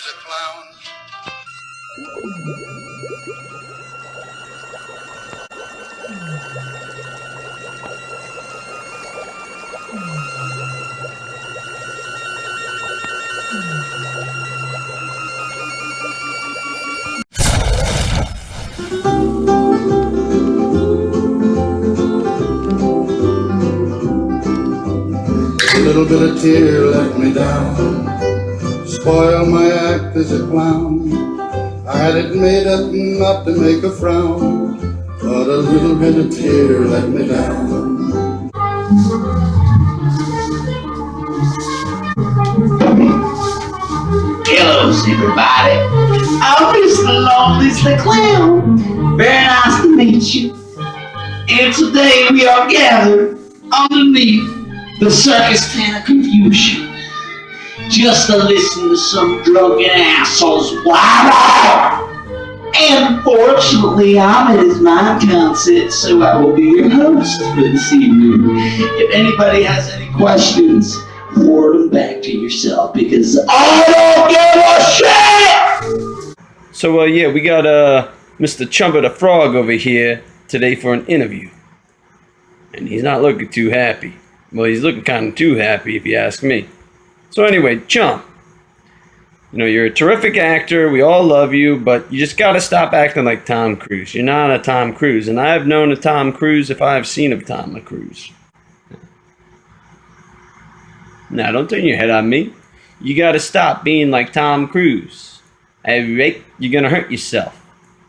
is a clown. A little bit of tear let me down, spoil my act as a clown. I had it made up not to make a frown, but a little bit of tear let me down. Hello, everybody. I'm Mr. Lonely's the Clown. Very nice to meet you. And today we are gathered underneath the circus tent of confusion, just to listen to some drunken assholes blabber. And fortunately, I'm at his mind concert, so I will be your host for this evening. If anybody has any questions, forward them back to yourself, because I don't give a shit! So, yeah, we got Mr. Chumba the Frog over here today for an interview. And he's not looking too happy. Well, he's looking kind of too happy, if you ask me. So anyway, Chump, you know, you're a terrific actor. We all love you, but you just got to stop acting like Tom Cruise. You're not a Tom Cruise, and I've known a Tom Cruise if I've seen a Tom Cruise. Now, don't turn your head on me. You got to stop being like Tom Cruise. Right? You're going to hurt yourself.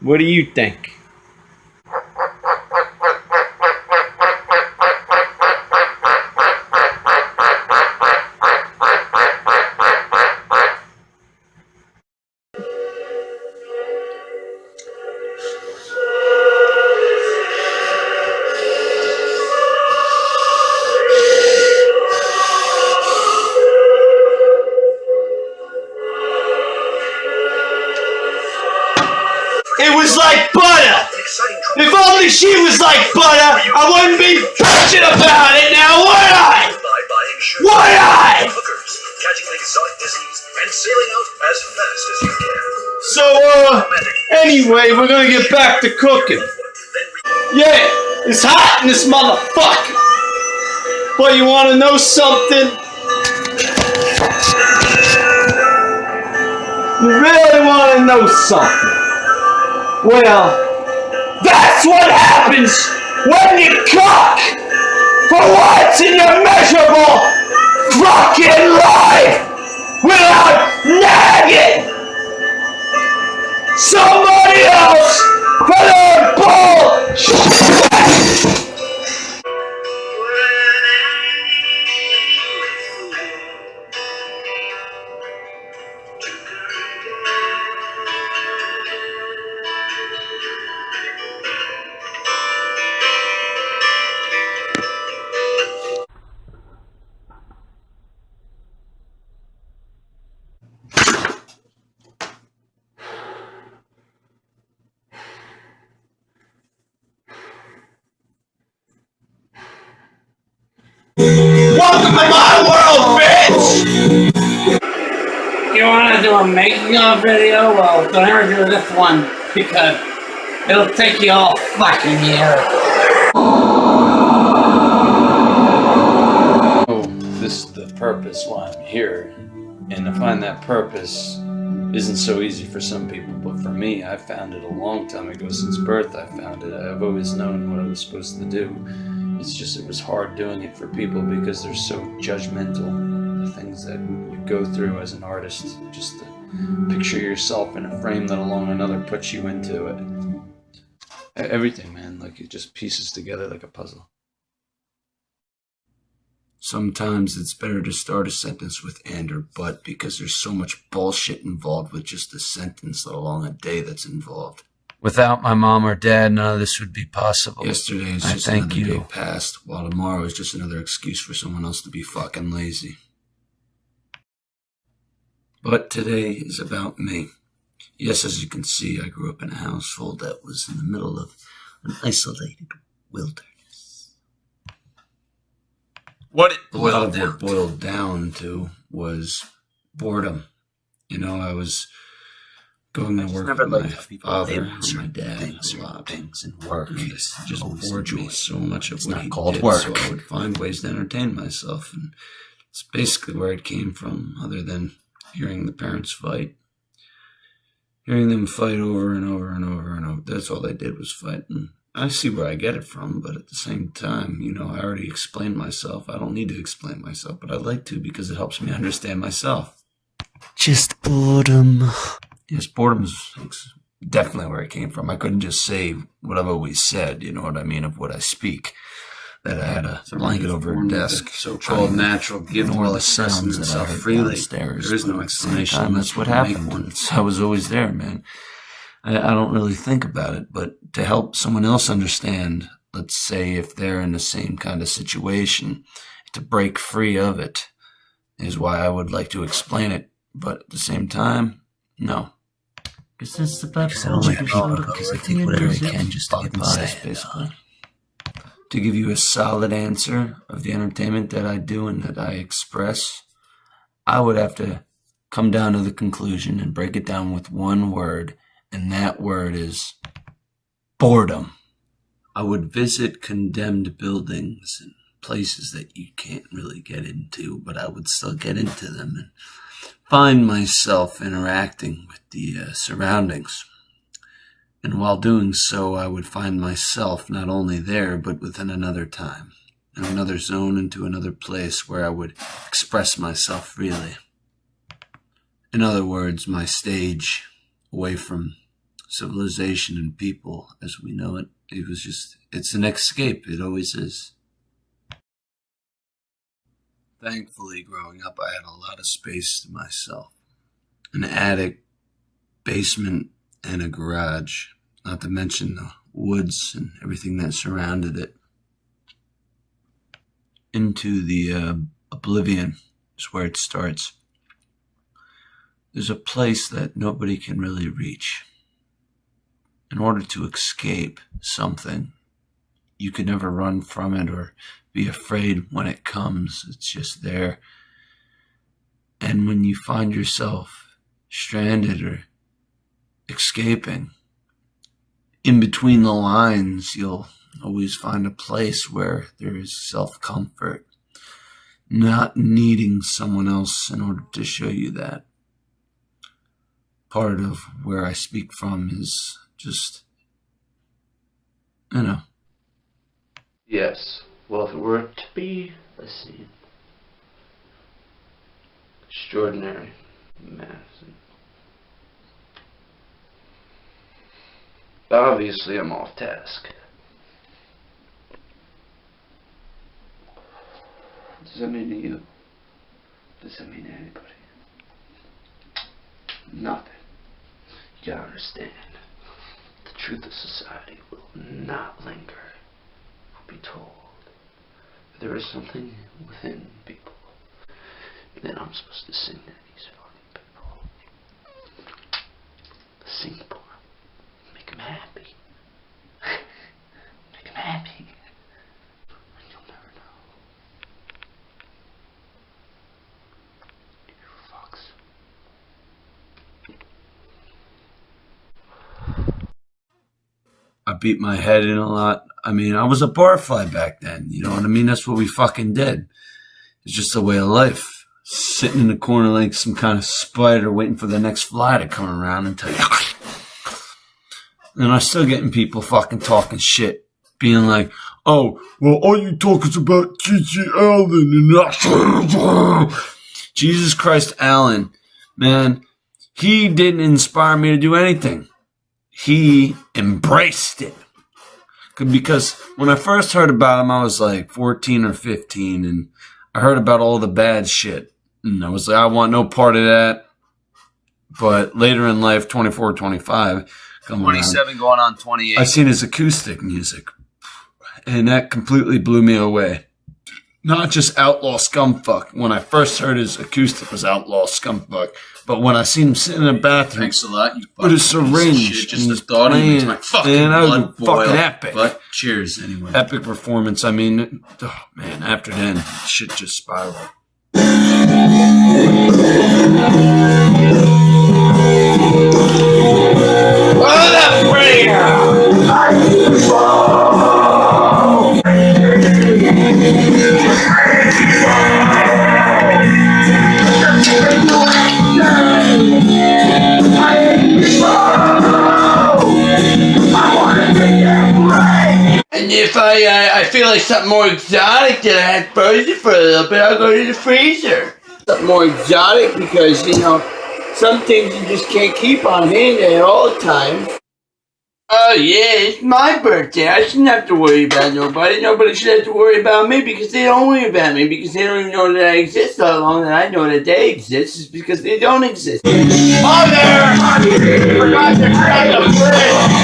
What do you think? It was like butter. If only she was like butter, I wouldn't be bitching about it now, would I? Would I? So, anyway, we're gonna get back to cooking. Yeah, it's hot in this motherfucker. But you wanna know something? You really wanna know something? Well, that's what happens when you cook for once in your miserable fucking life without nagging somebody else for their bullshit. Welcome to my world, bitch! You want to do a making of video? Well, don't ever do this one, because it'll take you all fucking year. Oh, this is the purpose why I'm here. And to find that purpose isn't so easy for some people, but for me, I found it a long time ago. Since birth, I found it. I've always known what I was supposed to do. It's just it was hard doing it for people because they're so judgmental. The things that you go through as an artist, just to picture yourself in a frame that along another puts you into it. Everything, man, like it just pieces together like a puzzle. Sometimes it's better to start a sentence with and or but because there's so much bullshit involved with just a sentence, let alone a day that's involved. Without my mom or dad, none of this would be possible. Yesterday is just another day past, while tomorrow is just another excuse for someone else to be fucking lazy. But today is about me. Yes, as you can see, I grew up in a household that was in the middle of an isolated wilderness. What it boiled down to was boredom You know, I was going to work with my father and my dad a lot. Things and work. Just bored me so much of what he called did, work. so I would find ways to entertain myself. And it's basically where it came from, other than hearing the parents fight. Hearing them fight over and over and over and over. That's all they did was fight. And I see where I get it from, but at the same time, you know, I already explained myself. I don't need to explain myself, but I'd like to because it helps me understand myself. Just boredom. Yes, boredom's definitely where it came from. I couldn't just say what I've always said, you know what I mean, of what I speak. That I had a blanket over a desk. So-called natural gift Ignore while the expressing sounds that I himself heard freely. downstairs. There is no But at the same explanation. time, that's what happened. I was always there, man. I don't really think about it, but to help someone else understand, let's say if they're in the same kind of situation, to break free of it is why I would like to explain it. But at the same time, no. Because it's about because I take whatever I can just to get by. Basically. To give you a solid answer of the entertainment that I do and that I express, I would have to come down to the conclusion and break it down with one word, and that word is boredom. I would visit condemned buildings and places that you can't really get into, but I would still get into them and find myself interacting with the surroundings. And while doing so, I would find myself not only there, but within another time, in another zone, into another place where I would express myself freely. In other words, my stage, away from civilization and people as we know it, it's an escape. It always is. Thankfully, growing up, I had a lot of space to myself. An attic, basement, and a garage, not to mention the woods and everything that surrounded it. Into the oblivion is where it starts. There's a place that nobody can really reach. In order to escape something, you can never run from it or be afraid when it comes. It's just there. And when you find yourself stranded or escaping, in between the lines, you'll always find a place where there is self-comfort, not needing someone else in order to show you that. Part of where I speak from is just, you know. Yes. Well, if it were to be, let's see, extraordinary, massive. Obviously, I'm off task. What does that mean to you? What does that mean to anybody? Nothing. You gotta understand. The truth of society will not linger. Will be told. If there is something within people, then I'm supposed to sing to these fucking people. Sing for them. Make them happy. Make them happy. And you'll never know. You fucks. I beat my head in a lot. I mean, I was a barfly back then. You know what I mean? That's what we fucking did. It's just a way of life. Sitting in the corner like some kind of spider waiting for the next fly to come around and tell you. And I'm still getting people fucking talking shit. Being like, oh, well, all you talk is about Gigi Allen and Jesus Christ Allen. Man, he didn't inspire me to do anything. He embraced it. Because when I first heard about him, I was like 14 or 15, and I heard about all the bad shit. And I was like, I want no part of that. But later in life, 24, 25, 27 going on 28. I seen his acoustic music, and that completely blew me away. Not just Outlaw Scumfuck. When I first heard his acoustic was Outlaw Scumfuck, but when I seen him sitting in a bathroom Thanks a lot, you with a fucking piece of syringe, shit. Just and the thought of it makes my fucking man, that was blood boil. fucking epic. But cheers anyway. Epic performance. I mean, oh man, after then, shit just spiraled. Oh, that pretty And if I feel like something more exotic that I had frozen for a little bit, I'll go to the freezer. Something more exotic because, you know, some things you just can't keep on hand there all the time. Oh yeah, it's my birthday. I shouldn't have to worry about nobody. Nobody should have to worry about me because they don't worry about me because they don't even know that I exist. How long that I know that they exist is because they don't exist. Mother! Forgot to grab the fridge!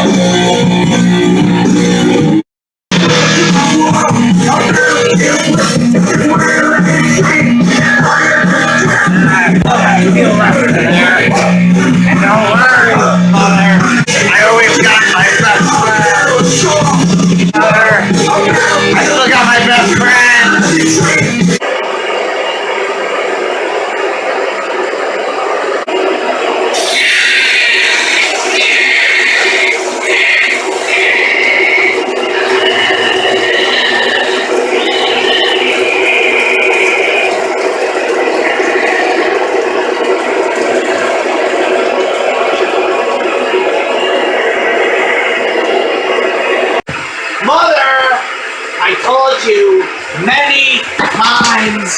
Don't worry, Mother. I always got my best friend. Mother, I still got my best friend. I told you many times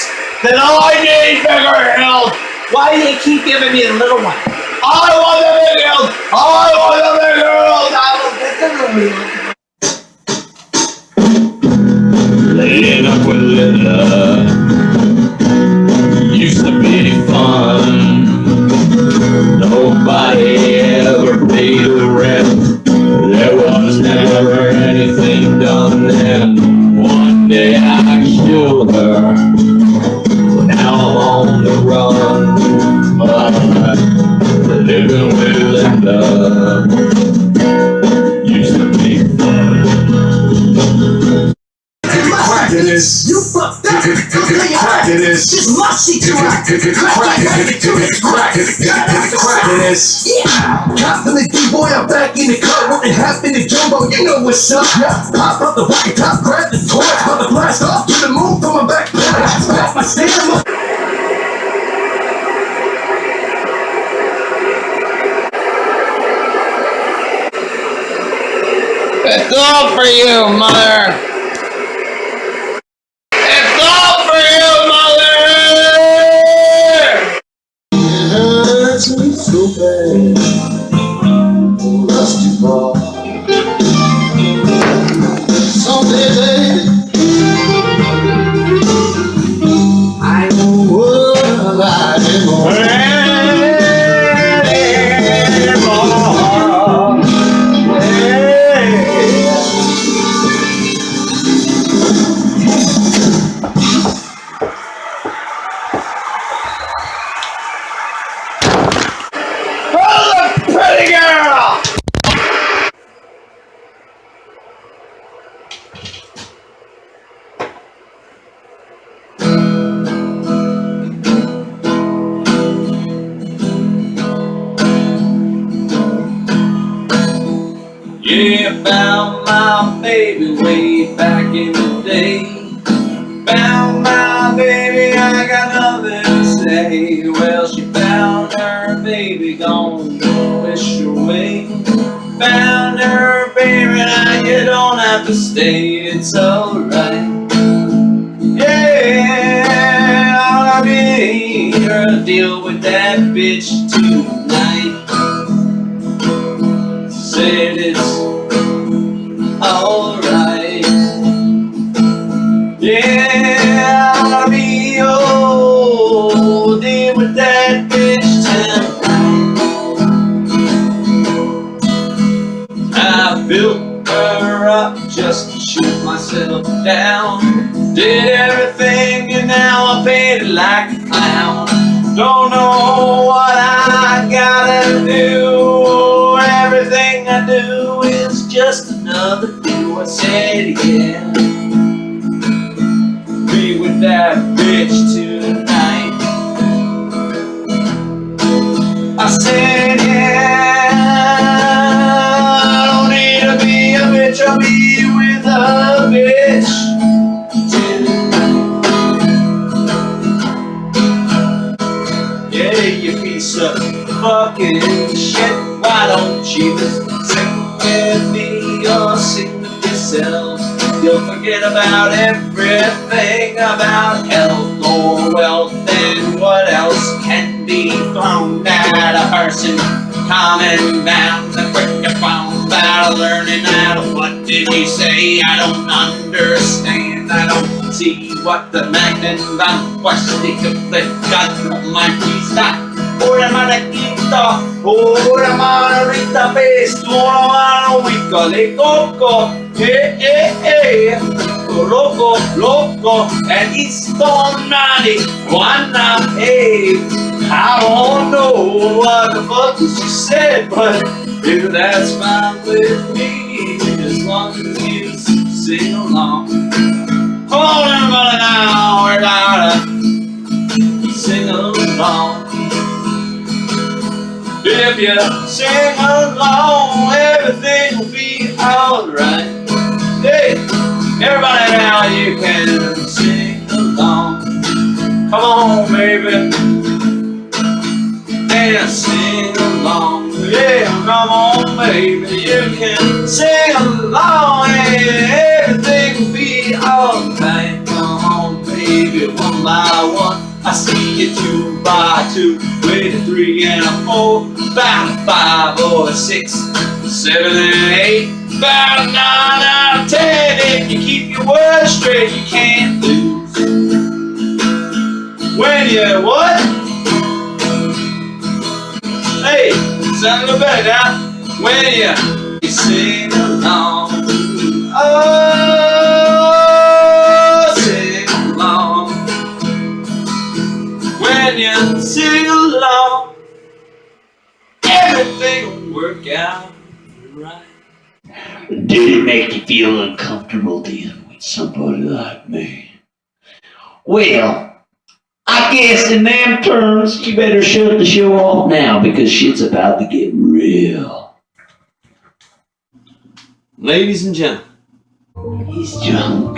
that I need bigger hills. Why do they keep giving me the little one? I want the big hills. I want the big hills. I will get the little one. Laying up with Linda used to be fun. Nobody ever paid the rent. There was never anything done then. One day I showed her. Now I'm on the run, but living with Linda used to be fun. You fucked up. Just mushy crack. Constantly D-boy, I'm back in the club. What happened to Jumbo? You know what's up. Pop up the rocket top, grab the toy, pop the blast off to the moon from my back. Back my stamina. It's all for you, Mother. It's all for you, Mother. It hurts me so bad. Rusty ball. Someday, baby, I know what I anymore. Pretty girl! Yeah, found my baby way back in the day. Found my baby, I got nothing to say. Well, she found her baby, gone go wish her way. Found her baby, now you don't have to stay, it's alright. Yeah, I'll be here to deal with that bitch tonight. Said it's alright. Yeah, I'll be deal with that bitch tonight. I built her up just to shoot myself down. Did everything and now I paid it like a clown. Don't know what I gotta do. Everything I do is just another do. I said yeah. Be with that bitch tonight. talking shit. Why don't you just sing with me or sing with yourself? You'll forget about everything about health or wealth, and what else can be thrown at a person coming down the microphone about learning how. What did you say? I don't understand. I don't see what the magnetron plastic of the God my pista. Ora marachito, ora marita pesto, ora wika de coco, loco, loco, and it's Donati, Juana, I don't know what the fuck she said, but dude, that's fine with me, as long as you sing along. Hold on, now, we're gonna sing along. If you sing along, everything will be alright. Hey, everybody now, you can sing along. Come on, baby, and sing along. Yeah, come on, baby, you can sing along, and everything will be alright. Come on, baby, one by one. I see you 2 by 2, with a 3 and a 4, about a 5 or a 6, 7 and 8, about a 9 out of 10. If you keep your words straight, you can't lose. When you what? Hey, sound a little better now. When you sing along, oh, sing along. When you sing along, everything will work out right. Did it make you feel uncomfortable dealing with somebody like me? Well, I guess in them terms, you better shut the show off now because shit's about to get real. Ladies and gentlemen, He's drunk.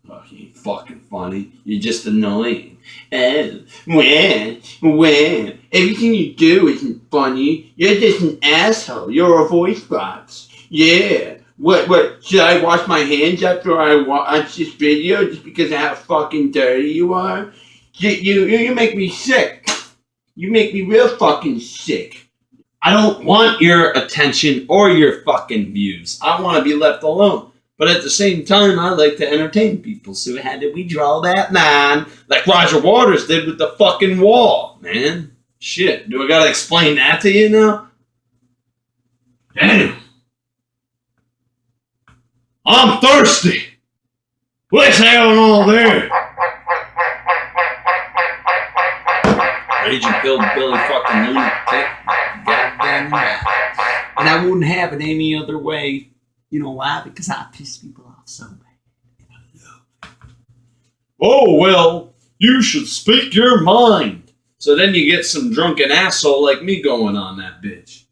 oh, you ain't fucking funny. You're just annoying. When everything you do isn't funny, you're just an asshole. You're a voice box. Yeah. What? Should I wash my hands after I watch this video just because of how fucking dirty you are? You make me sick. You make me real fucking sick. I don't want your attention or your fucking views. I want to be left alone. But at the same time, I like to entertain people. So how did we draw that line? Like Roger Waters did with the fucking wall, man. Shit, do I gotta explain that to you now? Damn. I'm thirsty. What's going on there? Raging Billy fucking lunatic. Goddamn right. And I wouldn't have it any other way. You know why? Because I piss people off so bad. Oh, well, you should speak your mind. So then you get some drunken asshole like me going on that bitch.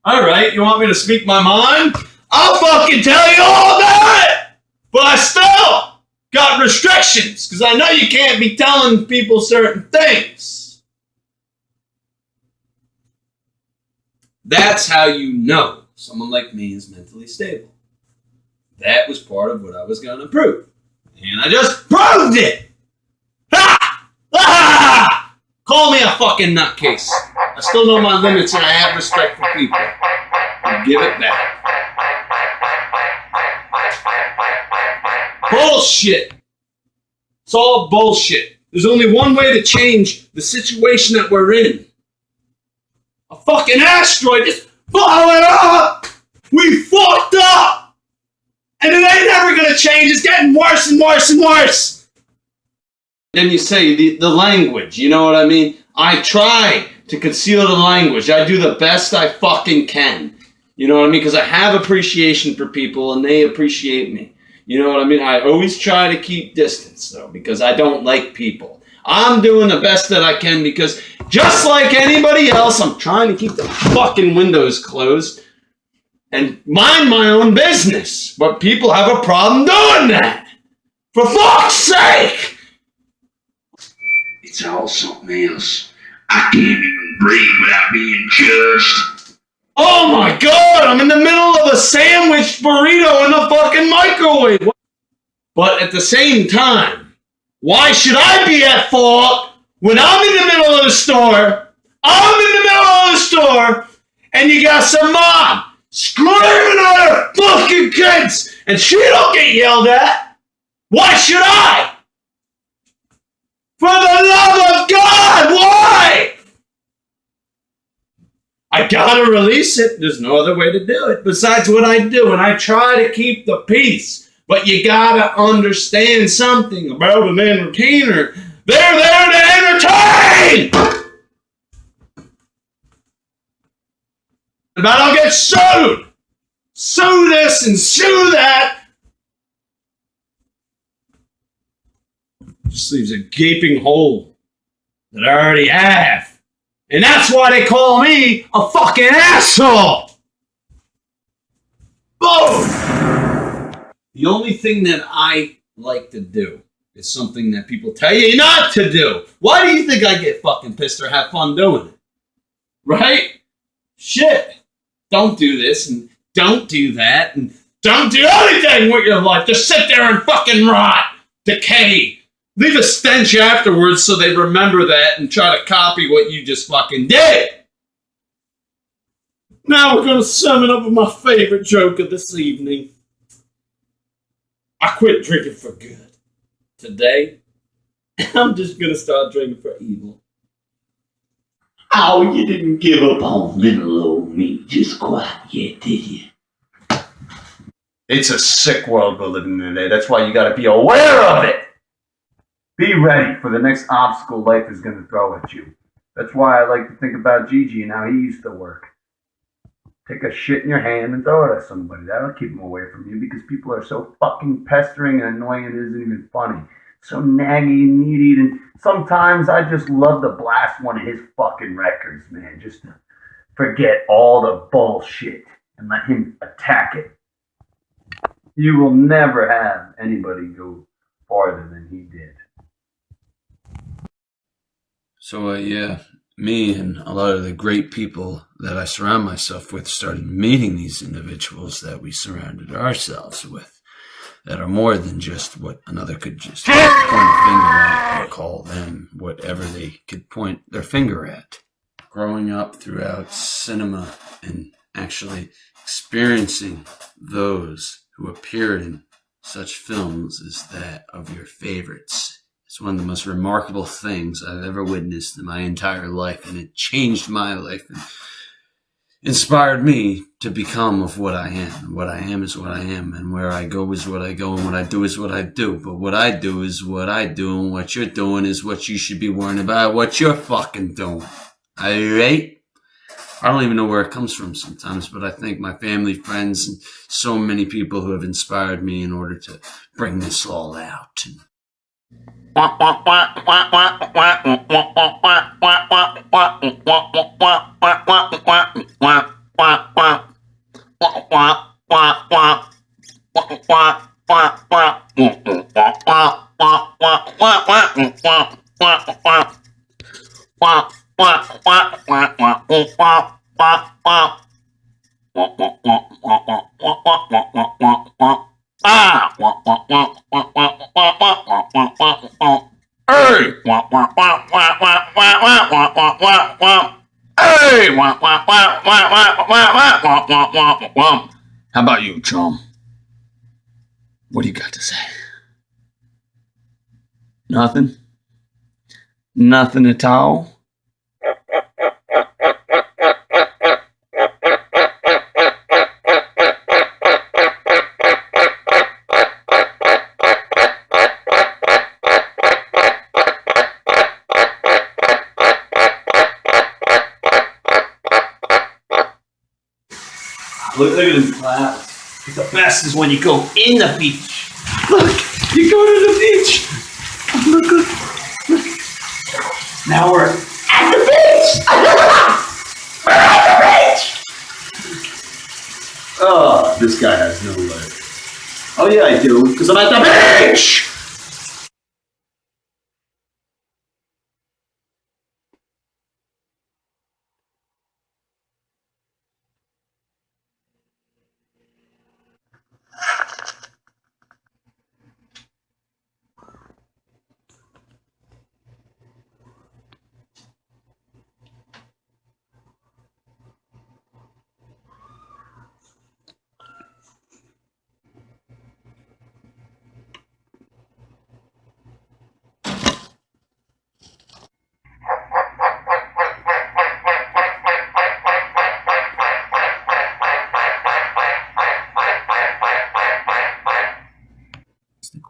Alright, you want me to speak my mind? I'll fucking tell you all about it! But I still got restrictions, because I know you can't be telling people certain things. That's how you know someone like me is mentally stable. That was part of what I was going to prove. And I just proved it! Ha! Ah! Call me a fucking nutcase. I still know my limits and I have respect for people. I'll give it back. Bullshit! It's all bullshit. There's only one way to change the situation that we're in. A fucking asteroid just blowing up! We fucked up! And it ain't never gonna change. It's getting worse and worse and worse. Then you say the language, you know what I mean? I try to conceal the language. I do the best I fucking can. You know what I mean? Because I have appreciation for people and they appreciate me. You know what I mean? I always try to keep distance though, because I don't like people. I'm doing the best that I can because just like anybody else, I'm trying to keep the fucking windows closed and mind my own business. But people have a problem doing that. For fuck's sake! It's all something else. I can't even breathe without being judged. Oh my god, I'm in the middle of a sandwich burrito in the fucking microwave. But at the same time, why should I be at fault when I'm in the middle of the store? I'm in the middle of the store, and you got some mom screaming at her fucking kids, and she don't get yelled at. Why should I? For the love of God, why? I gotta release it. There's no other way to do it besides what I do, and I try to keep the peace. But you gotta understand something about an entertainer. They're there to entertain! If I don't get sued! Sue this and sue that! Just leaves a gaping hole that I already have. And that's why they call me a fucking asshole! Boom! The only thing that I like to do is something that people tell you not to do. Why do you think I get fucking pissed or have fun doing it? Right? Shit. Don't do this and don't do that and don't do anything with your life. Just sit there and fucking rot, decay. Leave a stench afterwards so they remember that and try to copy what you just fucking did. Now we're going to sum it up with my favorite joke of this evening. I quit drinking for good. Today, I'm just going to start drinking for evil. Oh, you didn't give up on little old me just quite yet, did you? It's a sick world we're living in today. That's why you got to be aware of it. Be ready for the next obstacle life is going to throw at you. That's why I like to think about Gigi and how he used to work. Take a shit in your hand and throw it at somebody. That'll keep them away from you because people are so fucking pestering and annoying it isn't even funny. So naggy and needy, and sometimes I just love to blast one of his fucking records, man, just to forget all the bullshit and let him attack it. You will never have anybody go farther than he did. So, yeah, me and a lot of the great people that I surround myself with started meeting these individuals that we surrounded ourselves with that are more than just what another could just point a finger at or call them whatever they could point their finger at. Growing up throughout cinema and actually experiencing those who appeared in such films as that of your favorites. It's one of the most remarkable things I've ever witnessed in my entire life, and it changed my life and inspired me to become of what I am. What I am is what I am, and where I go is what I go, and what I do is what I do. But what I do is what I do, and what you're doing is what you should be worrying about, what you're fucking doing. Alright? I don't even know where it comes from sometimes, but I thank my family, friends, and so many people who have inspired me in order to bring this all out. How about you, chum? What do you got to say? Nothing? Nothing at all? Look at them clouds. The best is when you go in the beach. Look, you go to the beach. Look. Now we're at the beach. We're at the beach. Oh, this guy has no life. Oh yeah, I do, because I'm at the beach.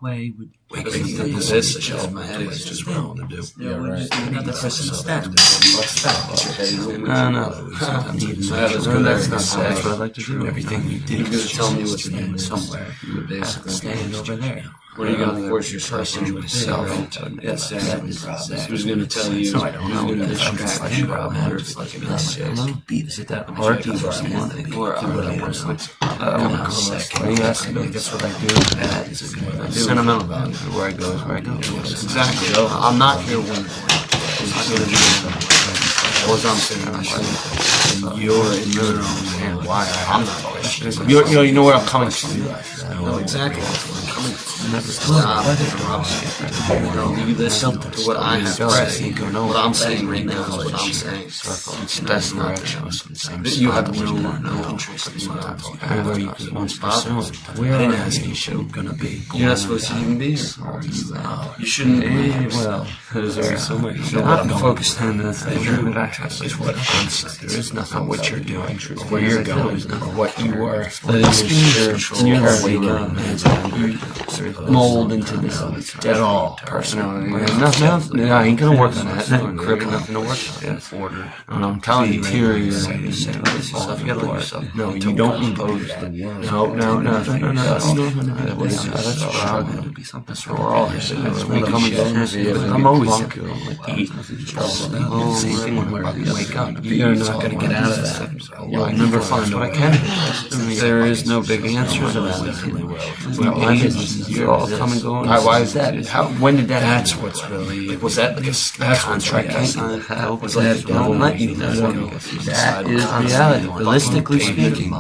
way would This is my head is just wrong to do. Yeah, right. Another person instead. No, that's what I like to do. Everything we did. You're going to tell me what to do somewhere. You're basically Stand over there. What are you going to force yourself into yourself? Yes, who's going to tell you? I don't know. Is it that hard to do something? Or that's what I do. Sentimental about it. Where I go is where I go. Exactly. I'm not here when all I'm saying is you're in your own why I'm not always. You know where I'm coming from. No, exactly. Never stop. You listen to what I have to say. What I'm saying right now is what I'm saying. It's best not to. You have no interest in what I'm talking about. Where you could once pursue. Where I didn't ask you should gonna be. You're not supposed to even be here. You shouldn't be. Well, there's so much. You're not focused on the thing. Is what I'm saying. There is nothing what you're doing, where you're going, or what you are. Let it spiritual. You're wake up. Mold into this dead all personality. Nothing else. I ain't gonna work on that. Nothing nothing to work on. Order. And I'm telling you, no, you don't need those. No. That's what I'm. That's where we're all headed. I'm always eating. Same thing when you wake up. You're not gonna get out of that. You'll never find what I can. There is no big answer to that. Well, you're all come and go. Why is that? When did that? That's what's really. Was that like a contract? Was that don't let you? That is reality. Realistically speaking,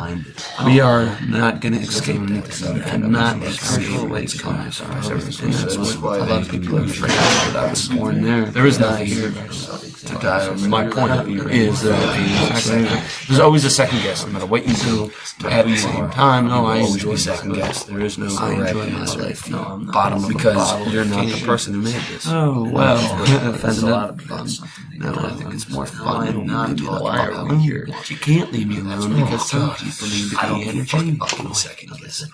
we are not going to escape this. And not control ways coming. And that's why a lot of people are afraid that I was born there. There is nothing here to die. My point is that there's always a second guess, no matter what you do. At the same time, no, I enjoy second guess. There is no correct answer. Bottom because you're not the person who made this. Oh well, offended a lot of people. No, I think it's more fun not to wire weird. You can't leave me alone because some people need to be entertained. Second guess.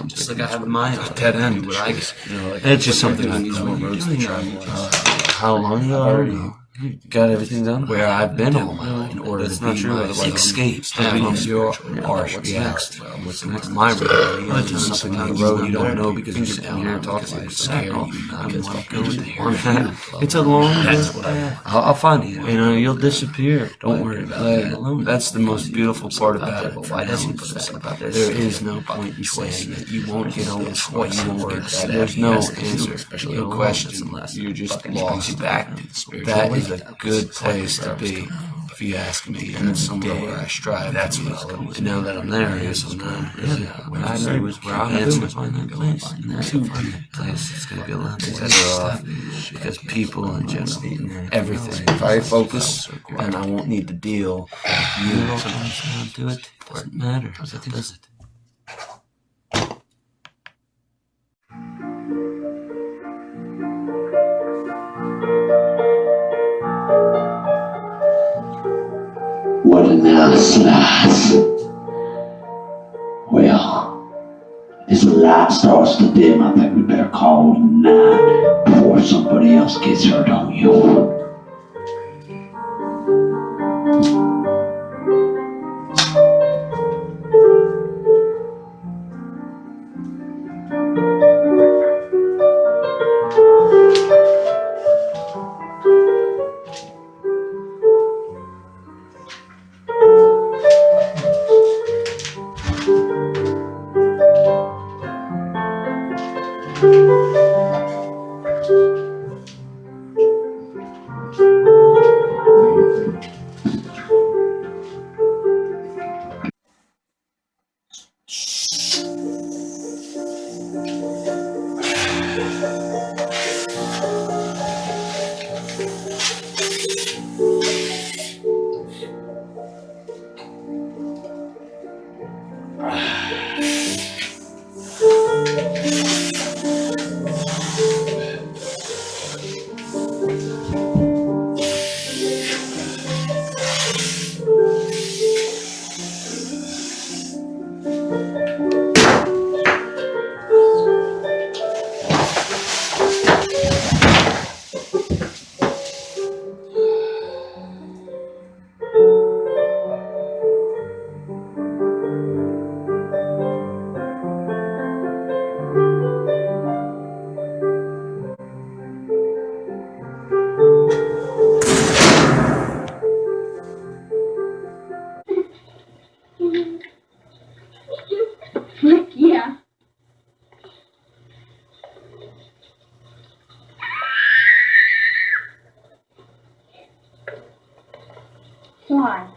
Just like I have in my dead end. It's just something I need more roads to travel. How long ago? I don't know. Got everything done? Where I've been all my life in order to not true. Escape. Your harsh reaction. What's next? My reality is something on the road you don't know because you're sitting here talking about scary. It's a long path. I'll find you. You'll disappear. Don't worry about it. That's the most beautiful part about it. Why doesn't put that about this? There is no point in saying that you won't get over what you won't get that. There's no answer. No questions unless you're just lost. That is a good place to be, if you ask me, and it's somewhere where I strive. That's what I and now that I'm there, what I knew was where I had to find that place. And there's a place that's going to be a lot better off because people in general, everything. If I focus, and I won't need to deal with you. Sometimes I don't do it. Doesn't matter. Does it? What an lads. Well, as the light starts to dim, I think we better call it a night before somebody else gets hurt on you. Why?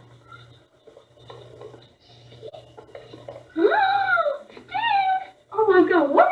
Oh my God, what